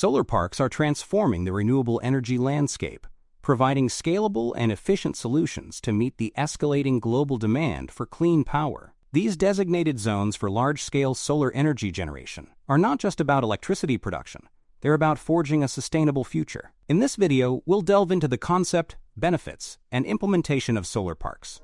Solar parks are transforming the renewable energy landscape, providing scalable and efficient solutions to meet the escalating global demand for clean power. These designated zones for large-scale solar energy generation are not just about electricity production, they're about forging a sustainable future. In this video, we'll delve into the concept, benefits, and implementation of solar parks.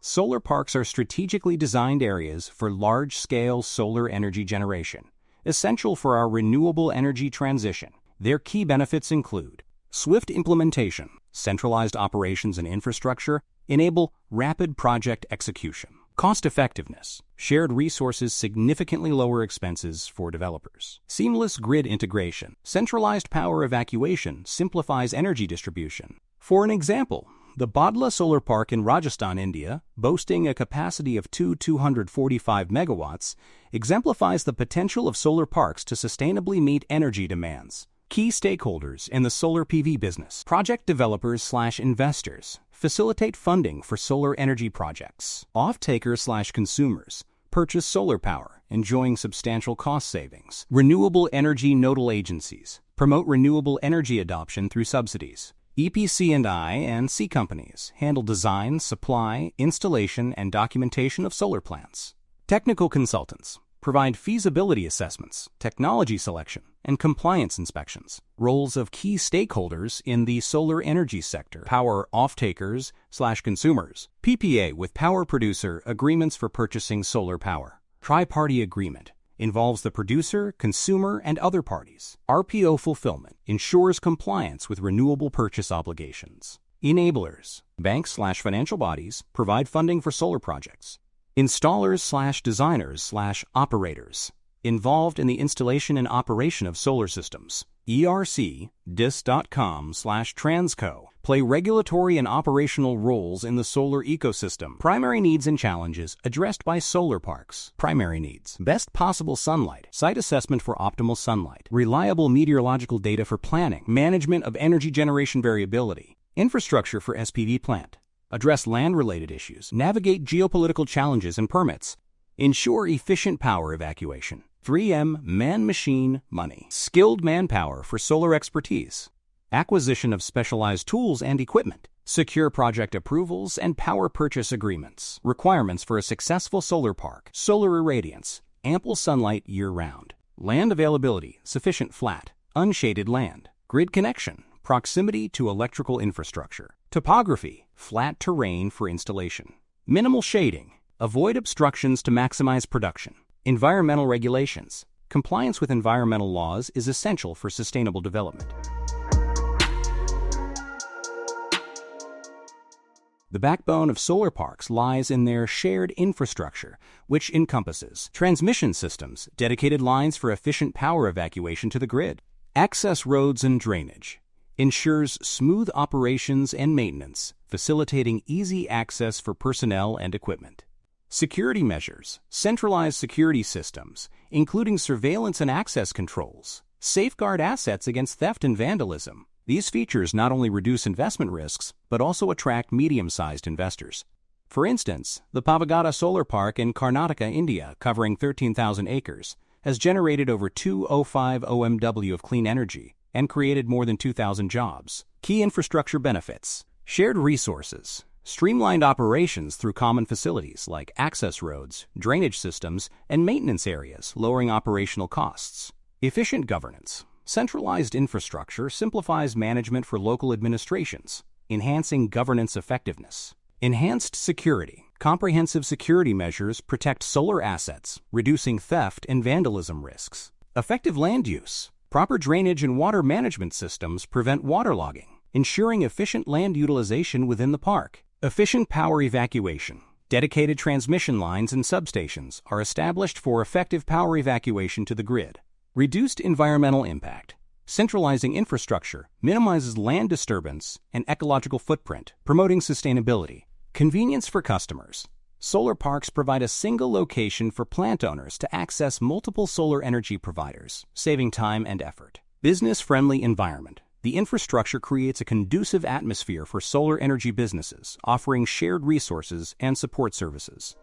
Solar parks are strategically designed areas for large-scale solar energy generation, essential for our renewable energy transition. Their key benefits include swift implementation, centralized operations and infrastructure enable rapid project execution. Cost-effectiveness, shared resources significantly lower expenses for developers. Seamless grid integration, centralized power evacuation simplifies energy distribution. For an example, the Bhadla Solar Park in Rajasthan, India, boasting a capacity of 245 megawatts, exemplifies the potential of solar parks to sustainably meet energy demands. Key stakeholders in the solar PV business. Project developers/investors facilitate funding for solar energy projects. Off-takers/consumers purchase solar power, enjoying substantial cost savings. Renewable energy nodal agencies promote renewable energy adoption through subsidies. EPC&I and C companies handle design, supply, installation, and documentation of solar plants. Technical consultants provide feasibility assessments, technology selection, and compliance inspections. Roles of key stakeholders in the solar energy sector. Power off-takers/consumers. PPA with power producer agreements for purchasing solar power. Tri-party agreement involves the producer, consumer, and other parties. RPO fulfillment ensures compliance with renewable purchase obligations. Enablers. Banks/financial bodies provide funding for solar projects. Installers/designers/operators involved in the installation and operation of solar systems. ERC, dis.com/transco play regulatory and operational roles in the solar ecosystem. Primary needs and challenges addressed by solar parks. Primary needs: best possible sunlight, site assessment for optimal sunlight, reliable meteorological data for planning, management of energy generation variability, infrastructure for SPV plant, address land-related issues, navigate geopolitical challenges and permits, ensure efficient power evacuation. 3M, man, machine, money. Skilled manpower for solar expertise. Acquisition of specialized tools and equipment. Secure project approvals and power purchase agreements. Requirements for a successful solar park. Solar irradiance. Ample sunlight year-round. Land availability. Sufficient flat, unshaded land. Grid connection. Proximity to electrical infrastructure. Topography. Flat terrain for installation. Minimal shading. Avoid obstructions to maximize production. Environmental regulations. Compliance with environmental laws is essential for sustainable development. The backbone of solar parks lies in their shared infrastructure, which encompasses transmission systems, dedicated lines for efficient power evacuation to the grid, access roads and drainage, ensures smooth operations and maintenance, facilitating easy access for personnel and equipment. Security measures, centralized security systems, including surveillance and access controls, safeguard assets against theft and vandalism. These features not only reduce investment risks, but also attract medium-sized investors. For instance, the Pavagada Solar Park in Karnataka, India, covering 13,000 acres, has generated over 205 OMW of clean energy and created more than 2,000 jobs. Key infrastructure benefits: shared resources, streamlined operations through common facilities like access roads, drainage systems, and maintenance areas, lowering operational costs. Efficient governance. Centralized infrastructure simplifies management for local administrations, enhancing governance effectiveness. Enhanced security. Comprehensive security measures protect solar assets, reducing theft and vandalism risks. Effective land use. Proper drainage and water management systems prevent waterlogging, ensuring efficient land utilization within the park. Efficient power evacuation. Dedicated transmission lines and substations are established for effective power evacuation to the grid. Reduced environmental impact. Centralizing infrastructure minimizes land disturbance and ecological footprint, promoting sustainability. Convenience for customers. Solar parks provide a single location for plant owners to access multiple solar energy providers, saving time and effort. Business-friendly environment. The infrastructure creates a conducive atmosphere for solar energy businesses, offering shared resources and support services.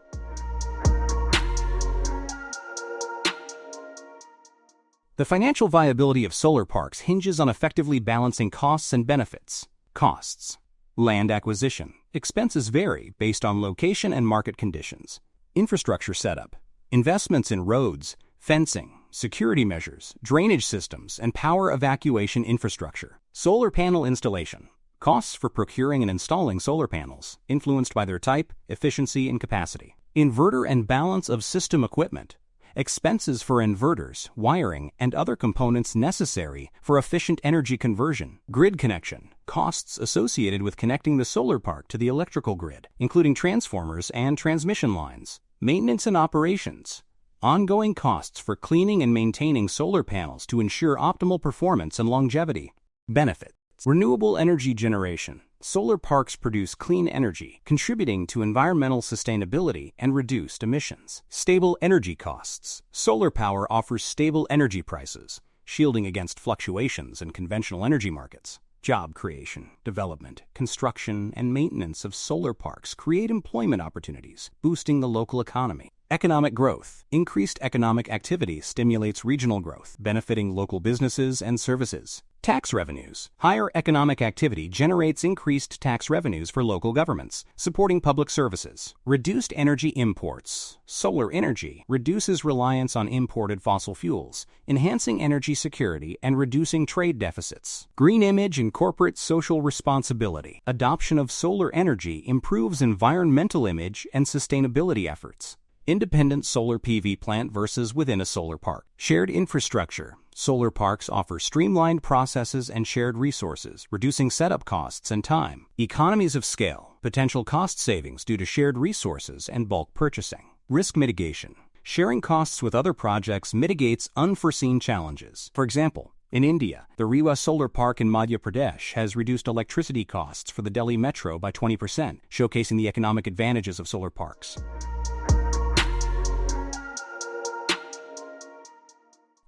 The financial viability of solar parks hinges on effectively balancing costs and benefits. Costs. Land acquisition. Expenses vary based on location and market conditions. Infrastructure setup. Investments in roads, fencing, security measures, drainage systems, and power evacuation infrastructure. Solar panel installation. Costs for procuring and installing solar panels, influenced by their type, efficiency, and capacity. Inverter and balance of system equipment. Expenses for inverters, wiring, and other components necessary for efficient energy conversion. Grid connection. Costs associated with connecting the solar park to the electrical grid, including transformers and transmission lines. Maintenance and operations. Ongoing costs for cleaning and maintaining solar panels to ensure optimal performance and longevity. Benefits. Renewable energy generation. Solar parks produce clean energy, contributing to environmental sustainability and reduced emissions. Stable energy costs. Solar power offers stable energy prices, shielding against fluctuations in conventional energy markets. Job creation, development, construction, and maintenance of solar parks create employment opportunities, boosting the local economy. Economic growth. Increased economic activity stimulates regional growth, benefiting local businesses and services. Tax revenues. Higher economic activity generates increased tax revenues for local governments, supporting public services. Reduced energy imports. Solar energy reduces reliance on imported fossil fuels, enhancing energy security and reducing trade deficits. Green image and corporate social responsibility. Adoption of solar energy improves environmental image and sustainability efforts. Independent solar PV plant versus within a solar park. Shared infrastructure. Solar parks offer streamlined processes and shared resources, reducing setup costs and time. Economies of scale. Potential cost savings due to shared resources and bulk purchasing. Risk mitigation. Sharing costs with other projects mitigates unforeseen challenges. For example, in India, the Rewa Solar Park in Madhya Pradesh has reduced electricity costs for the Delhi Metro by 20%, showcasing the economic advantages of solar parks.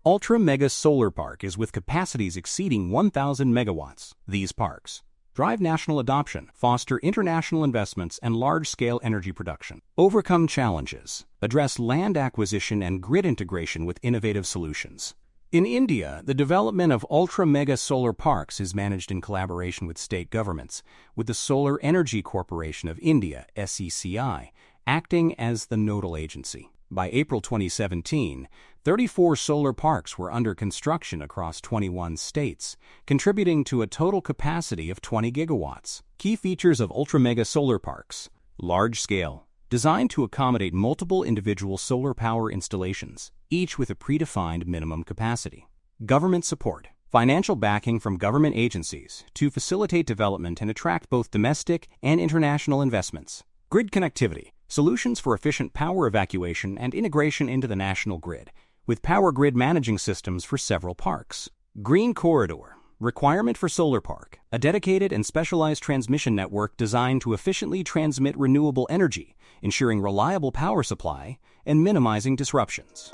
Ultra Mega Solar Park is with capacities exceeding 1,000 megawatts. These parks drive national adoption, foster international investments, and large-scale energy production. Overcome challenges. Address land acquisition and grid integration with innovative solutions. In India, the development of ultra-mega solar parks is managed in collaboration with state governments, with the Solar Energy Corporation of India, SECI, acting as the nodal agency. By April 2017, 34 solar parks were under construction across 21 states, contributing to a total capacity of 20 gigawatts. Key features of ultra-mega solar parks. Large scale. Designed to accommodate multiple individual solar power installations, each with a predefined minimum capacity. Government support. Financial backing from government agencies to facilitate development and attract both domestic and international investments. Grid connectivity. Solutions for efficient power evacuation and integration into the national grid, with power grid managing systems for several parks. Green corridor. Requirement for solar park. A dedicated and specialized transmission network designed to efficiently transmit renewable energy, ensuring reliable power supply and minimizing disruptions.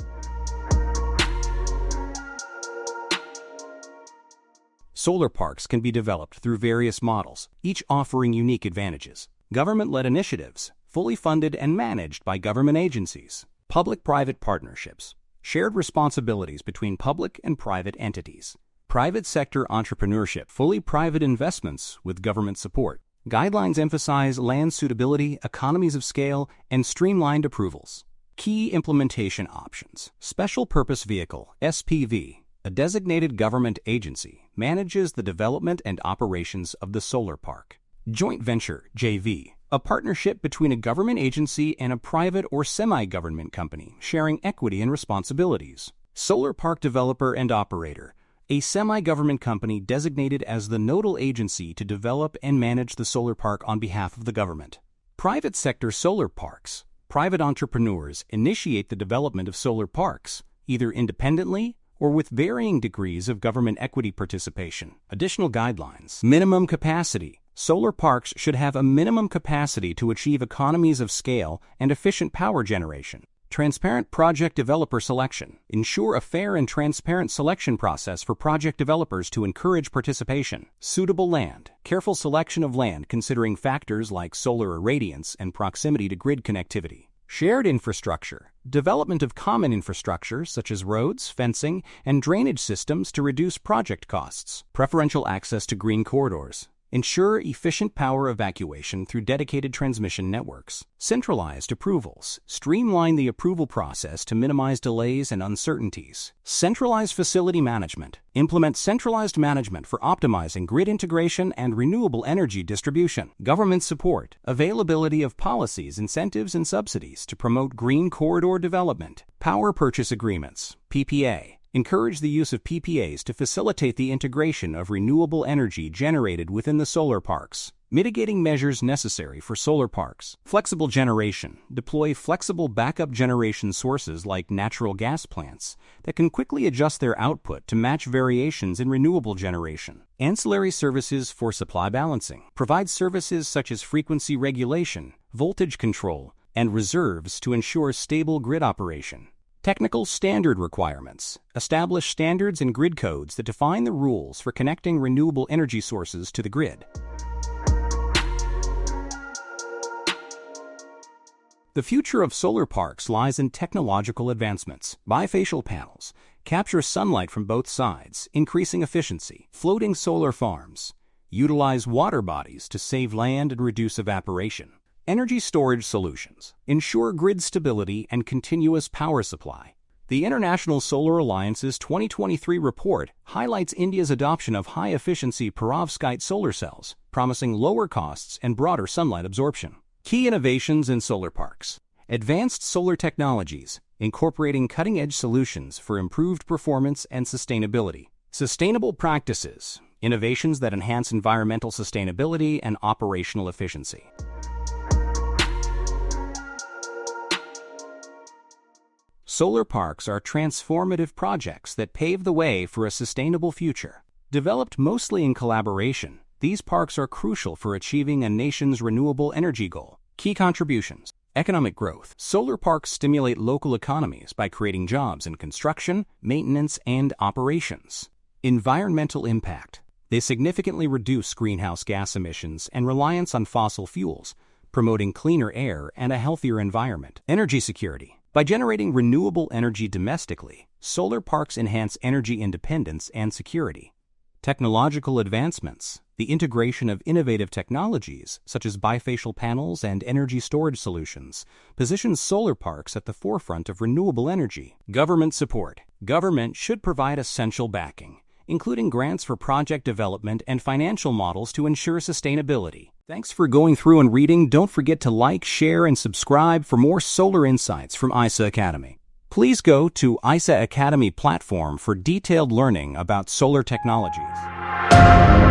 Solar parks can be developed through various models, each offering unique advantages. Government-led initiatives, fully funded and managed by government agencies. Public-private partnerships. Shared responsibilities between public and private entities. Private sector entrepreneurship, fully private investments with government support. Guidelines emphasize land suitability, economies of scale, and streamlined approvals. Key implementation options. Special Purpose Vehicle, SPV, a designated government agency, manages the development and operations of the solar park. Joint venture, JV, a partnership between a government agency and a private or semi-government company, sharing equity and responsibilities. Solar park developer and operator, a semi-government company designated as the nodal agency to develop and manage the solar park on behalf of the government. Private sector solar parks. Private entrepreneurs initiate the development of solar parks, either independently or with varying degrees of government equity participation. Additional guidelines. Minimum capacity. Solar parks should have a minimum capacity to achieve economies of scale and efficient power generation. Transparent project developer selection. Ensure a fair and transparent selection process for project developers to encourage participation. Suitable land. Careful selection of land considering factors like solar irradiance and proximity to grid connectivity. Shared infrastructure. Development of common infrastructure such as roads, fencing, and drainage systems to reduce project costs. Preferential access to green corridors. Ensure efficient power evacuation through dedicated transmission networks. Centralized approvals. Streamline the approval process to minimize delays and uncertainties. Centralized facility management. Implement centralized management for optimizing grid integration and renewable energy distribution. Government support. Availability of policies, incentives, and subsidies to promote green corridor development. Power purchase agreements, PPA. Encourage the use of PPAs to facilitate the integration of renewable energy generated within the solar parks. Mitigating measures necessary for solar parks. Flexible generation. Deploy flexible backup generation sources like natural gas plants that can quickly adjust their output to match variations in renewable generation. Ancillary services for supply balancing. Provide services such as frequency regulation, voltage control, and reserves to ensure stable grid operation. Technical standard requirements. Establish standards and grid codes that define the rules for connecting renewable energy sources to the grid. The future of solar parks lies in technological advancements. Bifacial panels capture sunlight from both sides, increasing efficiency. Floating solar farms utilize water bodies to save land and reduce evaporation. Energy storage solutions ensure grid stability and continuous power supply. The International Solar Alliance's 2023 report highlights India's adoption of high-efficiency perovskite solar cells, promising lower costs and broader sunlight absorption. Key innovations in solar parks. Advanced solar technologies, incorporating cutting-edge solutions for improved performance and sustainability. Sustainable practices, innovations that enhance environmental sustainability and operational efficiency. Solar parks are transformative projects that pave the way for a sustainable future. Developed mostly in collaboration, these parks are crucial for achieving a nation's renewable energy goal. Key contributions. Economic growth. Solar parks stimulate local economies by creating jobs in construction, maintenance, and operations. Environmental impact. They significantly reduce greenhouse gas emissions and reliance on fossil fuels, promoting cleaner air and a healthier environment. Energy security. By generating renewable energy domestically, solar parks enhance energy independence and security. Technological advancements. The integration of innovative technologies, such as bifacial panels and energy storage solutions, positions solar parks at the forefront of renewable energy. Government support. Government should provide essential backing, including grants for project development and financial models to ensure sustainability. Thanks for going through and reading. Don't forget to like, share, and subscribe for more solar insights from I-SED Academy. Please go to I-SED Academy platform for detailed learning about solar technologies.